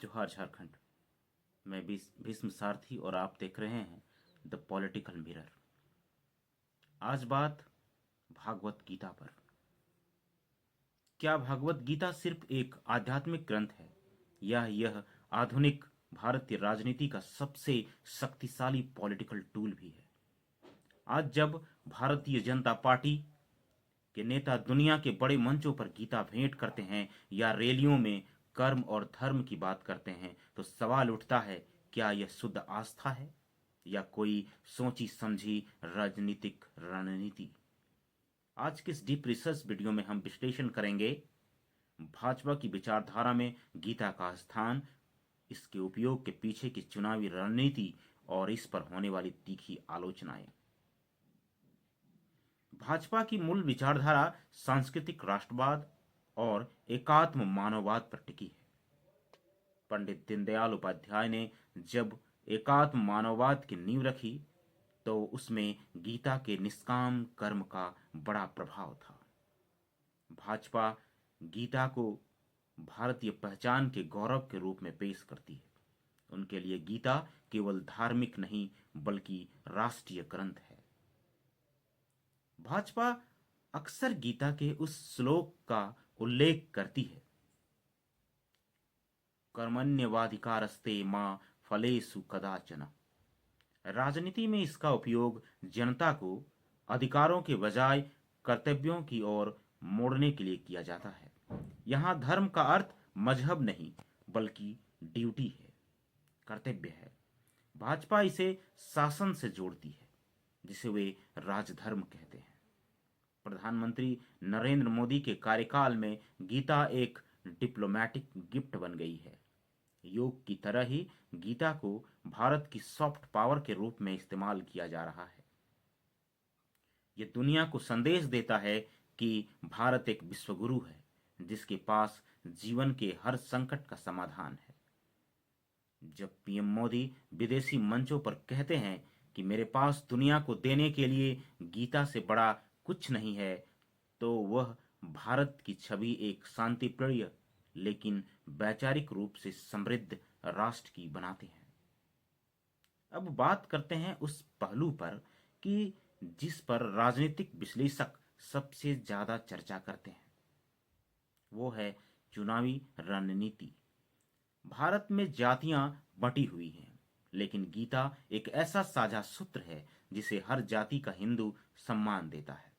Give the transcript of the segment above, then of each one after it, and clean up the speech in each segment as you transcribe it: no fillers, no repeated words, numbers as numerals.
जोहार झारखंड। मैं भीष्म सारथी और आप देख रहे हैं द पॉलिटिकल मिरर। आज बात भागवत गीता पर। क्या भागवत गीता सिर्फ एक आध्यात्मिक ग्रंथ है या यह आधुनिक भारतीय राजनीति का सबसे शक्तिशाली पॉलिटिकल टूल भी है? आज जब भारतीय जनता पार्टी के नेता दुनिया के बड़े मंचों पर गीता भेंट करते हैं या रैलियों में कर्म और धर्म की बात करते हैं तो सवाल उठता है, क्या यह शुद्ध आस्था है या कोई सोची समझी राजनीतिक रणनीति? आज के इस डीप रिसर्च वीडियो में हम विश्लेषण करेंगे भाजपा की विचारधारा में गीता का स्थान, इसके उपयोग के पीछे की चुनावी रणनीति और इस पर होने वाली तीखी आलोचनाएं। भाजपा की मूल विचारधारा सांस्कृतिक राष्ट्रवाद और एकात्म मानववाद पर टिकी है। पंडित दीनदयाल उपाध्याय ने जब एकात्म मानववाद की नींव रखी तो उसमें गीता के निष्काम कर्म का बड़ा प्रभाव था। भाजपा गीता को भारतीय पहचान के गौरव के रूप में पेश करती है। उनके लिए गीता केवल धार्मिक नहीं बल्कि राष्ट्रीय ग्रंथ है। भाजपा अक्सर गीता के उस श्लोक का उल्लेख करती है, कर्मण्यवाधिकारस्ते मां फलेषु कदाचन। राजनीति में इसका उपयोग जनता को अधिकारों के बजाय कर्तव्यों की ओर मोड़ने के लिए किया जाता है। यहाँ धर्म का अर्थ मजहब नहीं बल्कि ड्यूटी है, कर्तव्य है। भाजपा इसे शासन से जोड़ती है, जिसे वे राजधर्म कहते हैं। प्रधानमंत्री नरेंद्र मोदी के कार्यकाल में गीता एक डिप्लोमेटिक गिफ्ट बन गई है। योग की तरह ही गीता को भारत की सॉफ्ट पावर के रूप में इस्तेमाल किया जा रहा है। यह दुनिया को संदेश देता है कि भारत एक विश्वगुरु है जिसके पास जीवन के हर संकट का समाधान है। जब पीएम मोदी विदेशी मंचों पर कहते हैं कि मेरे पास दुनिया को देने के लिए गीता से बड़ा कुछ नहीं है, तो वह भारत की छवि एक शांतिप्रिय लेकिन वैचारिक रूप से समृद्ध राष्ट्र की बनाते हैं। अब बात करते हैं उस पहलू पर कि जिस पर राजनीतिक विश्लेषक सबसे ज्यादा चर्चा करते हैं, वो है चुनावी रणनीति। भारत में जातियां बटी हुई हैं, लेकिन गीता एक ऐसा साझा सूत्र है जिसे हर जाति का हिंदू सम्मान देता है।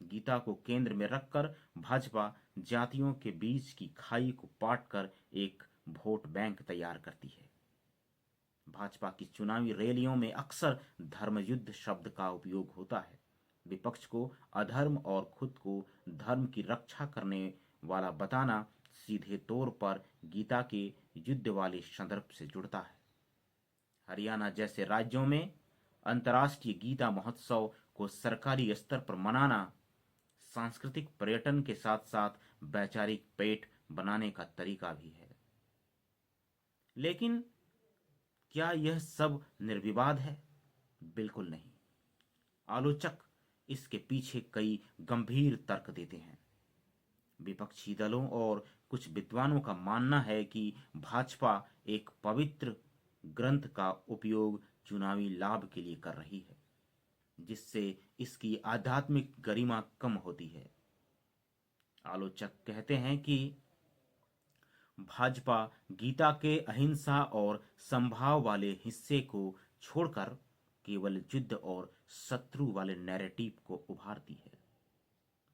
गीता को केंद्र में रखकर भाजपा जातियों के बीच की खाई को पाटकर एक वोट बैंक तैयार करती है। भाजपा की चुनावी रैलियों में अक्सर धर्मयुद्ध शब्द का उपयोग होता है। विपक्ष को अधर्म और खुद को धर्म की रक्षा करने वाला बताना सीधे तौर पर गीता के युद्ध वाले संदर्भ से जुड़ता है। हरियाणा जैसे राज्यों में अंतर्राष्ट्रीय गीता महोत्सव को सरकारी स्तर पर मनाना सांस्कृतिक पर्यटन के साथ साथ वैचारिक पेट बनाने का तरीका भी है। लेकिन क्या यह सब निर्विवाद है? बिल्कुल नहीं। आलोचक इसके पीछे कई गंभीर तर्क देते हैं। विपक्षी दलों और कुछ विद्वानों का मानना है कि भाजपा एक पवित्र ग्रंथ का उपयोग चुनावी लाभ के लिए कर रही है, जिससे इसकी आध्यात्मिक गरिमा कम होती है। आलोचक कहते हैं कि भाजपा गीता के अहिंसा और संभाव वाले हिस्से को छोड़कर केवल युद्ध और शत्रु वाले नैरेटिव को उभारती है।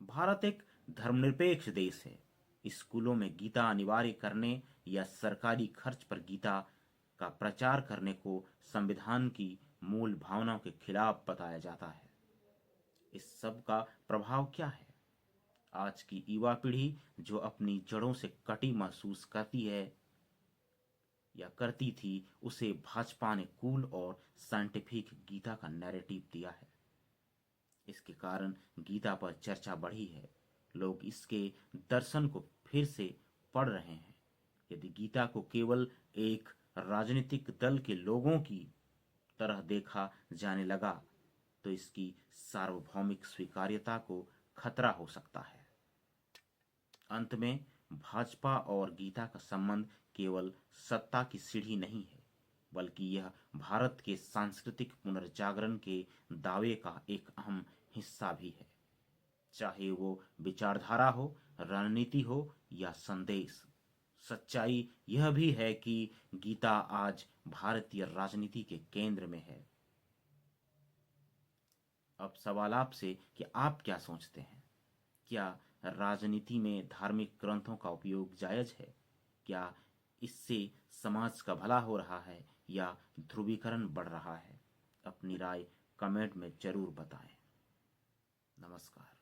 भारत एक धर्मनिरपेक्ष देश है। स्कूलों में गीता अनिवार्य करने या सरकारी खर्च पर गीता का प्रचार करने को संविधान की मूल भावनाओं के खिलाफ बताया जाता है। इस सब का प्रभाव क्या है? आज की युवा पीढ़ी जो अपनी जड़ों से कटी महसूस करती है या करती थी, उसे भाजपा ने कूल और साइंटिफिक गीता का नैरेटिव दिया है। इसके कारण गीता पर चर्चा बढ़ी है। लोग इसके दर्शन को फिर से पढ़ रहे हैं। यदि गीता को केवल एक राजनीतिक दल के लोगों की तरह देखा जाने लगा तो इसकी सार्वभौमिक स्वीकार्यता को खतरा हो सकता है। अंत में भाजपा और गीता का संबंध केवल सत्ता की सीढ़ी नहीं है, बल्कि यह भारत के सांस्कृतिक पुनर्जागरण के दावे का एक अहम हिस्सा भी है। चाहे वो विचारधारा हो, रणनीति हो या संदेश, सच्चाई यह भी है कि गीता आज भारतीय राजनीति के केंद्र में है। अब सवाल आपसे कि आप क्या सोचते हैं? क्या राजनीति में धार्मिक ग्रंथों का उपयोग जायज है? क्या इससे समाज का भला हो रहा है या ध्रुवीकरण बढ़ रहा है? अपनी राय कमेंट में जरूर बताएं। नमस्कार।